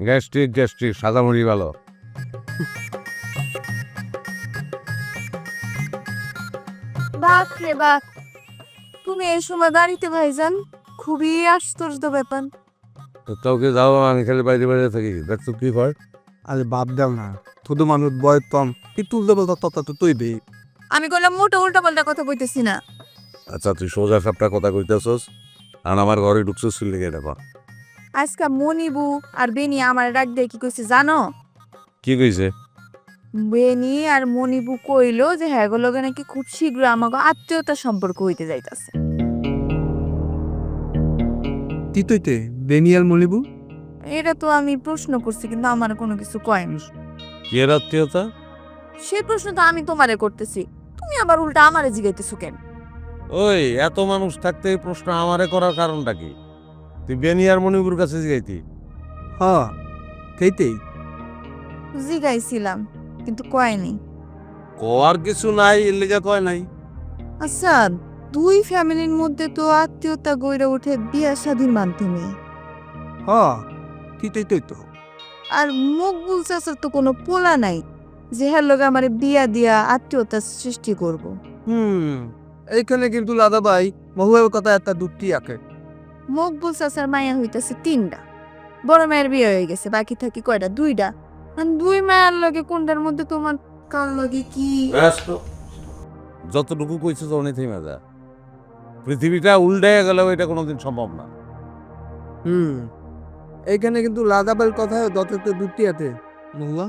Gastric gastric সাদা মুড়ি ভালো। বাপ রে বাপ, তুমি এই সময় বাড়িতে ভাইজান, খুবই আশ্চর্য ব্যাপার। তো তোকে যাও, আমি খালি বাইরে বাইরে থাকি, দেখছো কি হয়। আরে বাপ দাও না, ছোট মানুষ বয়স কম, কি তুলতে বলতো তত তো তুই বে। আমি বললাম মোটা উল্টা পাল্টা কথা কইতেছি না। আচ্ছা তুই সোজা সাপটা কথা কইতেছস, আর আমার ঘরে ঢুকছস লেগে দেখো আজকা মনিবু আর বেনি আমার ডাক দিয়ে কি কইছে জানো? কি কইছে। বেনি আর মনিবু কইলো যে হ্যাঁ লগে নাকি খুব শীঘ্র আমাকে আত্মীয়তা সম্পর্ক হইতে যাইতাছে। তিতইতে বেনিয়াল মলিবু। এটা তো আমি প্রশ্ন করছি, কিন্তু আমার কোনো কিছু কয়নি। কি এর আত্মীয়তা? সেই প্রশ্ন তো আমি তোমারে করতেছি, তুমি আবার উল্টা আমারে জিগাইতেছো কেন? ওই এত মানুষ থাকতে এই প্রশ্ন আমারে করার কারণটা কি? তুই বেনিয়ার মনিপুর কাছে যাইতি। হ্যাঁ সেইতেই। জিগাইছিলাম কিন্তু কয়নি। কোয়ার কিছু নাই, এর লেগে কয় নাই। আচ্ছা, দুই ফ্যামিলির মধ্যে তো আত্মীয়তা গড়ে ওঠে বিয়া শাদীর মাধ্যমে, হ্যাঁ তিতইতই তো। আর মকবুল চাচার তো কোনো পোলা নাই যে হ্যার লগে আমার বিয়া দিয়া আত্মীয়তা সৃষ্টি করব। এইখানে কিন্তু লাদা ভাই মহুয়ের কথা একটা দুটি আঁকে। মকবুল চাচার মায়া হইতাছে 3টা, বড় মায়ের বিয়ে হয়ে গেছে, বাকি থাকি কয়টা? 2টা। আর 2 মায়ের লগে কোনটার মধ্যে তোমার কার লগে কি? যতটুকু কইছো তো অনেক থেমে যা। পৃথিবীটা উল্টে গেলেও এটা কোনোদিন সম্ভব না। এইখানে কিন্তু লাদা ভাইয়ের কথা যথেষ্ট দুটি আছে মহুয়া।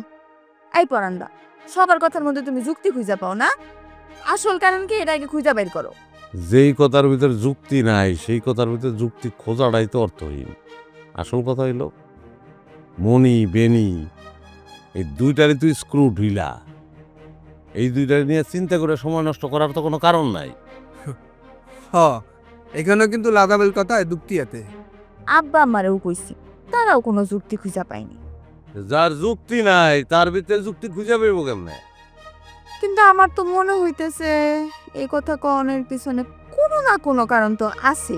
এই পরান্দা, সবার কথার মধ্যে তুমি যুক্তি খুঁজে পাও না? আসল কারণ কি এটা আগে খুঁজে বের করো। যেই কথার ভিতর যুক্তি নাই সেই কথার ভিতর যুক্তি খোঁজাটাই তো অর্থহীন। আসল কথা হইল মনি বেনি এই দুইটারই তুই স্ক্রু ঢিলা। এই দুইটারে নিয়ে চিন্তা করে সময় নষ্ট করার তো কোনো কারণ নাই। হ্যাঁ এখানেও কিন্তু লাদা ভাইয়ের কথা দুটি আছে। আব্বা আমারেও কইছি, তারাও কোনো যুক্তি খুঁজে পায়নি। যার যুক্তি নাই তার ভিতরে যুক্তি খুঁজে পেব কেমনে? কিন্তু আমার তো মনে হইতেছে এই কথা কনের পিছনে কোনো না কোনো কারণ তো আছে।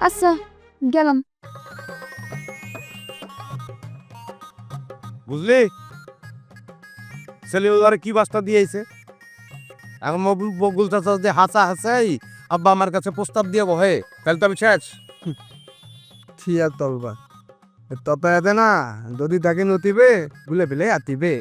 আচ্ছা, গেলাম। বুঝলি ছেলে ওরা কি বাস্তা দিয়েছে। এখন বকুল চাচা যে হাসা হাসাই আব্বা আমার কাছে প্রস্তাব দিয়ে বহে, তাহলে তো আমি শেষ। থিয়া তলবা তত এতে না যদি তাকে নতিবে ভুলে ফেলে আতিবে।